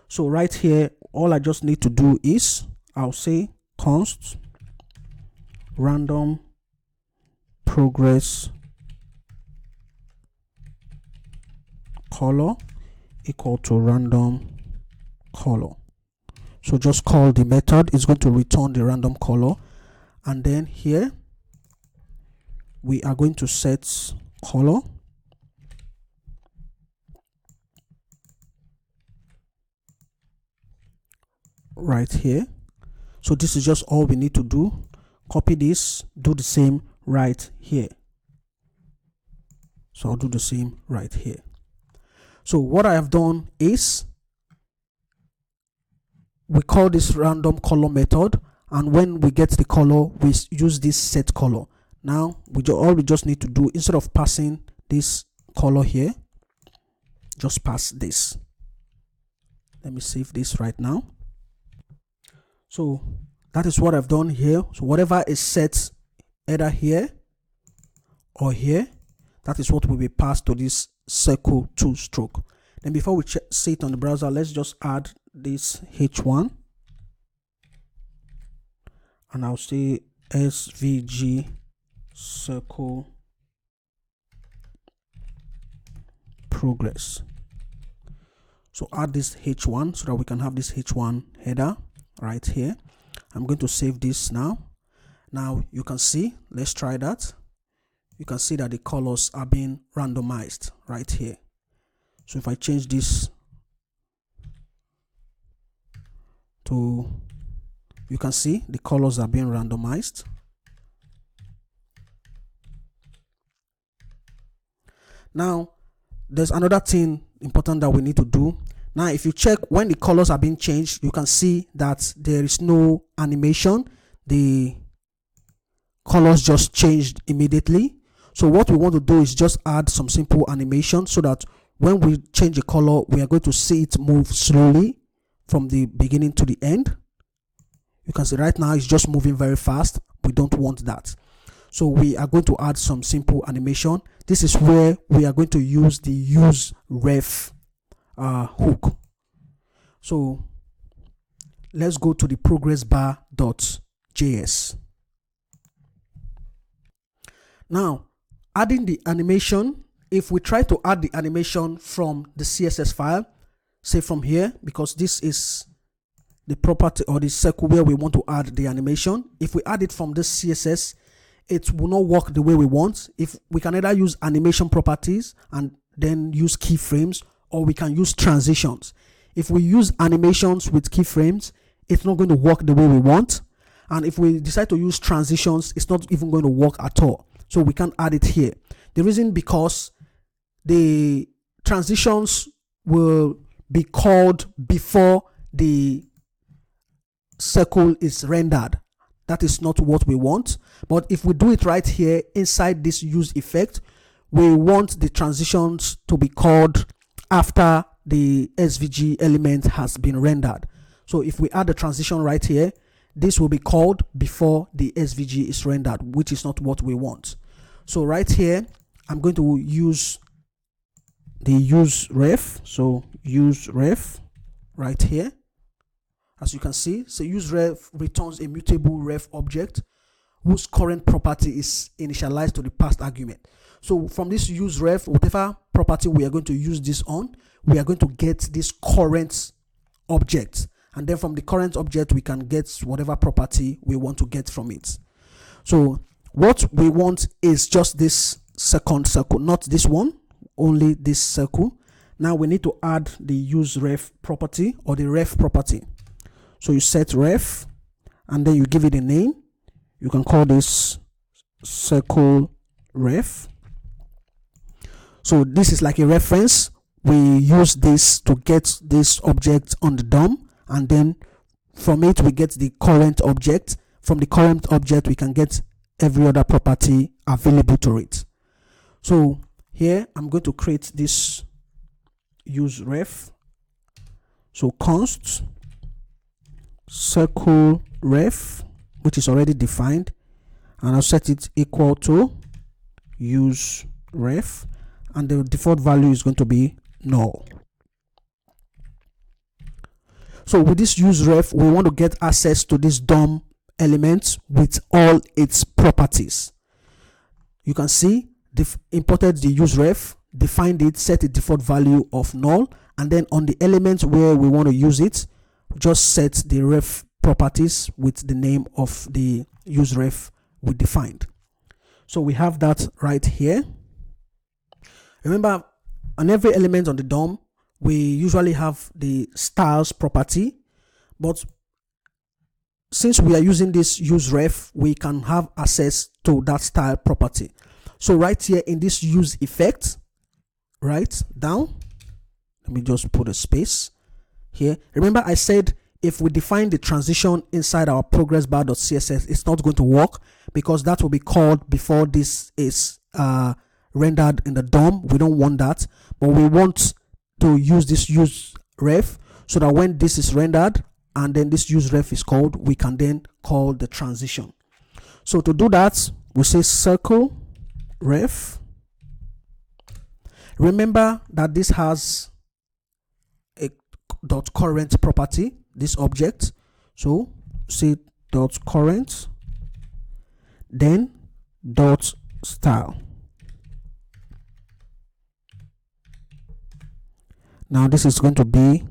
So right here, all I just need to do is I'll say const random progress color equal to random color. So just call the method, it's going to return the random color, and then here we are going to set color right here. So this is just all we need to do. Copy this, do the same right here. So I'll do the same right here. So what I have done is we call this random color method, and when we get the color, we use this set color. Now all we just need to do, instead of passing this color here, just pass this. Let me save this right now. So that is what I've done here. So whatever is set either here or here, that is what will be passed to this circle 2 stroke. Then before we see it on the browser, let's just add this H1, and I'll say SVG circle progress. So add this H1 so that we can have this H1 header right here. I'm going to save this now. Now you can see, let's try that. You can see that the colors are being randomized right here. So if I change this to, you can see the colors are being randomized. Now there's another thing important that we need to do. Now if you check when the colors are being changed, you can see that there is no animation. The colors just changed immediately. So what we want to do is just add some simple animation so that when we change the color, we are going to see it move slowly from the beginning to the end. You can see right now it's just moving very fast. We don't want that. So we are going to add some simple animation. This is where we are going to use the useRef hook. So let's go to the progress bar.js. Now adding the animation, if we try to add the animation from the CSS file, say from here, because this is the property or the circle where we want to add the animation, if we add it from this CSS, it will not work the way we want. If we can either use animation properties and then use keyframes, or we can use transitions. If we use animations with keyframes, it's not going to work the way we want. And if we decide to use transitions, it's not even going to work at all. So we can't add it here. The reason because the transitions will be called before the circle is rendered. That is not what we want. But if we do it right here inside this useEffect, we want the transitions to be called after the SVG element has been rendered. So if we add the transition right here, this will be called before the SVG is rendered, which is not what we want. So right here, I'm going to use the useRef. So useRef right here. As you can see, so useRef returns a mutable ref object whose current property is initialized to the past argument. So from this useRef, whatever property we are going to use this on, we are going to get this current object. And then from the current object, we can get whatever property we want to get from it. So what we want is just this second circle, not this one, only this circle. Now we need to add the useRef property or the ref property. So you set ref and then you give it a name. You can call this circle ref. So this is like a reference. We use this to get this object on the DOM, and then from it we get the current object. From the current object we can get every other property available to it. So here I'm going to create this useRef. So const circle ref, which is already defined, and I'll set it equal to useRef, and the default value is going to be null. So with this useRef, we want to get access to this DOM element with all its properties. You can see imported the useRef, defined it, set a default value of null, and then on the element where we want to use it, just set the ref properties with the name of the useRef we defined. So we have that right here. Remember, on every element on the DOM, we usually have the styles property, but since we are using this useRef, we can have access to that style property. So right here in this useEffect, right down, let me just put a space here. Remember I said if we define the transition inside our progress bar.css, it's not going to work because that will be called before this is rendered in the DOM. We don't want that, but we want to use this useRef so that when this is rendered and then this useRef is called, we can then call the transition. So to do that, we say circle ref. Remember that this has a dot current property, this object. So say dot current, then dot style. Now this is going to be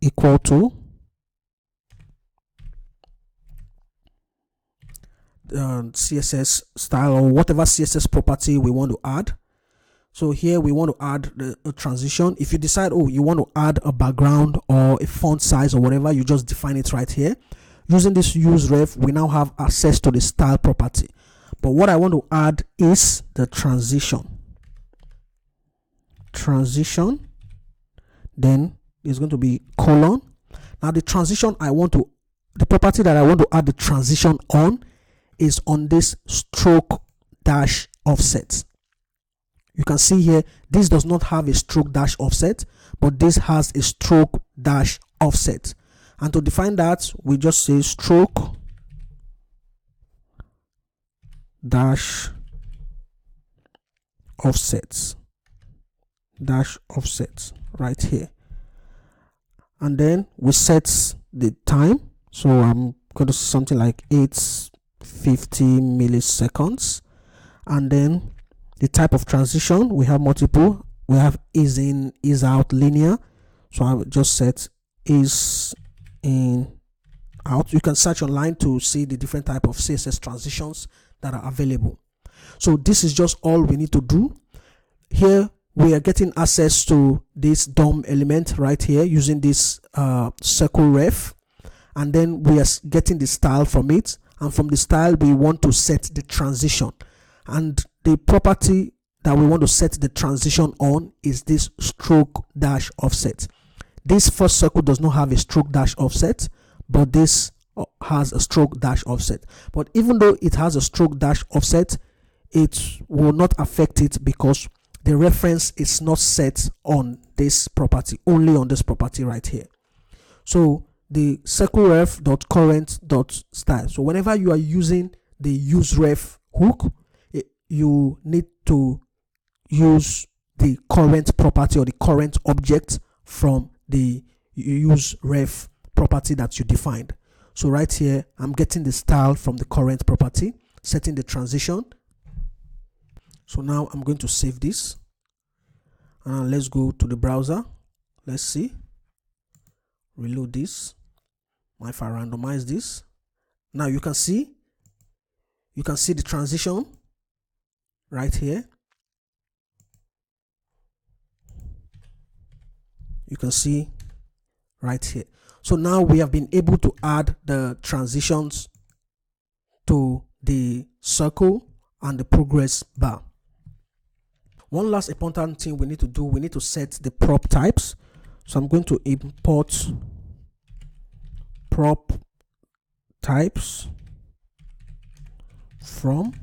equal to CSS style or whatever CSS property we want to add. So here we want to add a transition. If you decide, oh, you want to add a background or a font size or whatever, you just define it right here. Using this useRef, we now have access to the style property. But what I want to add is the transition. Transition, then it's going to be colon. Now the transition the property that I want to add the transition on is on this stroke dash offset. You can see here, this does not have a stroke dash offset, but this has a stroke dash offset. And to define that, we just say stroke dash offsets right here. And then we set the time. So I'm going to say something like 850 milliseconds. And then the type of transition, we have multiple. We have is in, is out, linear. So I would just set is in, out. You can search online to see the different type of CSS transitions that are available. So this is just all we need to do. Here we are getting access to this DOM element right here using this circle ref, and then we are getting the style from it, and from the style we want to set the transition, and the property that we want to set the transition on is this stroke dash offset. This first circle does not have a stroke dash offset, but this has a stroke dash offset. But even though it has a stroke dash offset, it will not affect it because the reference is not set on this property, only on this property right here. So the circle ref dot current dot style. So whenever you are using the useRef hook, you need to use the current property or the current object from the useRef property that you defined. So right here, I'm getting the style from the current property, setting the transition. So now I'm going to save this. And let's go to the browser. Let's see. Reload this. If I randomize this, now you can see the transition right here. You can see right here. So now we have been able to add the transitions to the circle and the progress bar. One last important thing we need to do, we need to set the prop types. So I'm going to import prop types from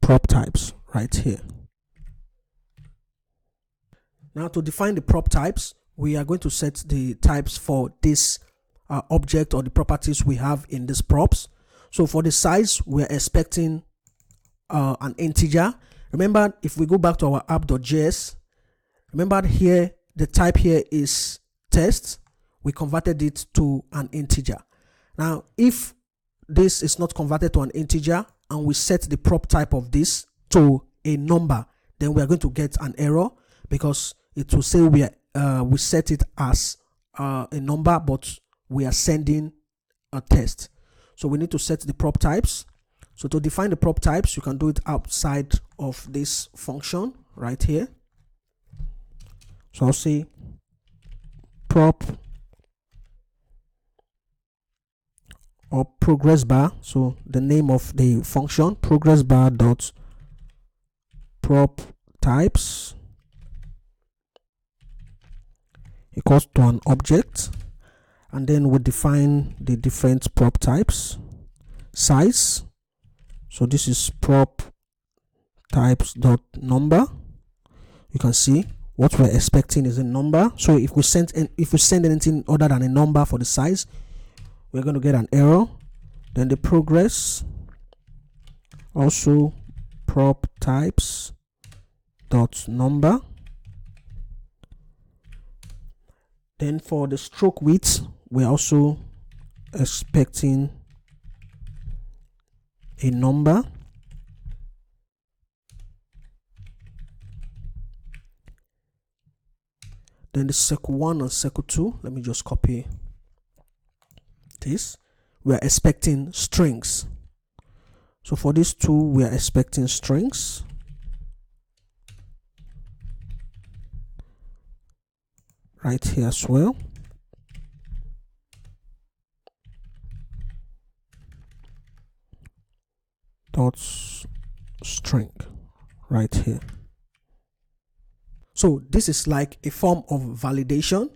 prop types right here. Now to define the prop types, we are going to set the types for this object or the properties we have in these props. So for the size, we're expecting an integer. Remember, if we go back to our app.js, remember here the type here is text. We converted it to an integer. Now if this is not converted to an integer and we set the prop type of this to a number, then we are going to get an error because it will say we set it as a number, but we are sending a text. So we need to set the prop types. So to define the prop types, you can do it outside of this function right here. So I'll say prop or progress bar. So the name of the function, progress bar dot prop types equals to an object, and then we define the different prop types. Size, so this is prop types dot number. You can see what we're expecting is a number. So if we send anything other than a number for the size, we're going to get an error. Then the progress, also prop types dot number. Then for the stroke width, we're also expecting a number. Then the circle 1 and circle 2, let me just copy this. We are expecting strings. So for these two, we are expecting strings. Right here as well. Dot string right here. So this is like a form of validation.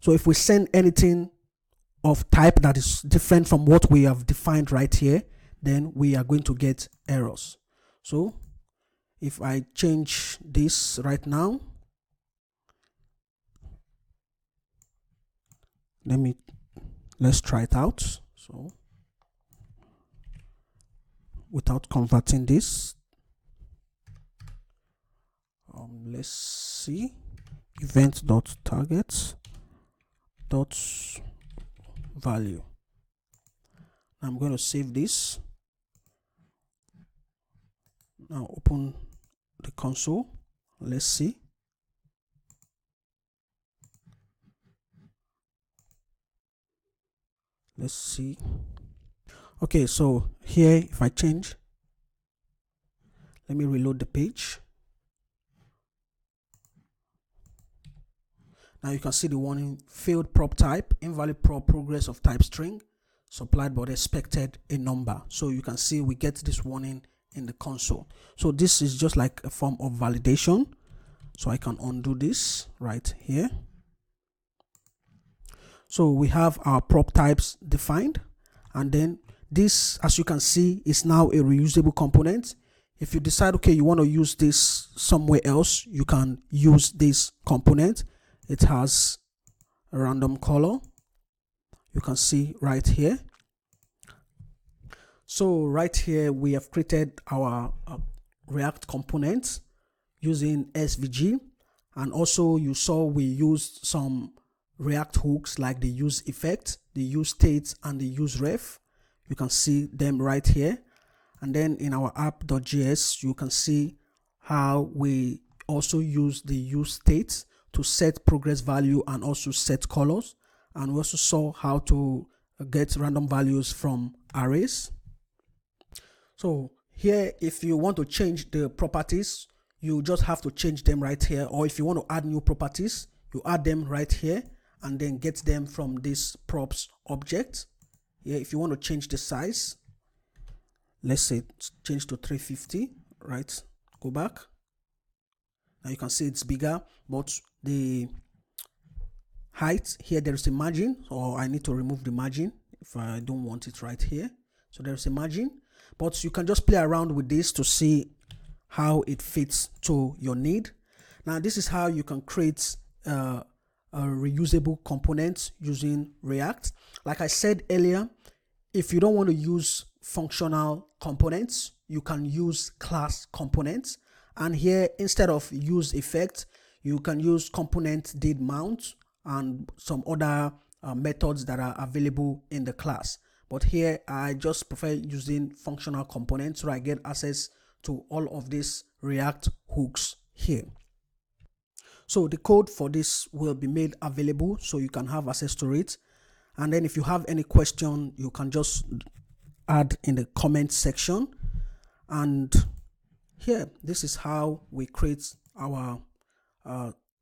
So if we send anything of type that is different from what we have defined right here, then we are going to get errors. So if I change this right now, let's try it out. So without converting this, let's see, event.target dot value. I'm going to save this. Now open the console. Let's see. Let's see. Okay, so here if I change, let me reload the page. Now you can see the warning: failed prop type, invalid prop progress of type string, supplied but expected a number. So you can see we get this warning in the console. So this is just like a form of validation. So I can undo this right here. So we have our prop types defined, and then this, as you can see, is now a reusable component. If you decide, okay, you want to use this somewhere else, you can use this component. It has a random color. You can see right here. So right here we have created our React component using SVG, and also you saw we used some React hooks like the useEffect, the useState, and the useRef. You can see them right here. And then in our app.js, you can see how we also use the useState to set progress value and also set colors. And we also saw how to get random values from arrays. So here, if you want to change the properties, you just have to change them right here. Or if you want to add new properties, you add them right here and then get them from this props object. Here, if you want to change the size, let's say change to 350, right? Go back. Now you can see it's bigger, but the height here, there is a margin, or I need to remove the margin if I don't want it right here. So there's a margin, but you can just play around with this to see how it fits to your need. Now this is how you can create a reusable component using React. Like I said earlier, if you don't want to use functional components, you can use class components. And here, instead of useEffect, you can use component did mount and some other methods that are available in the class. But here, I just prefer using functional components so I get access to all of these React hooks here. So the code for this will be made available so you can have access to it. And then if you have any question, you can just add in the comment section. And here, this is how we create our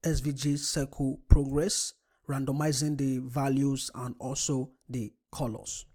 SVG circle progress, randomizing the values and also the colors.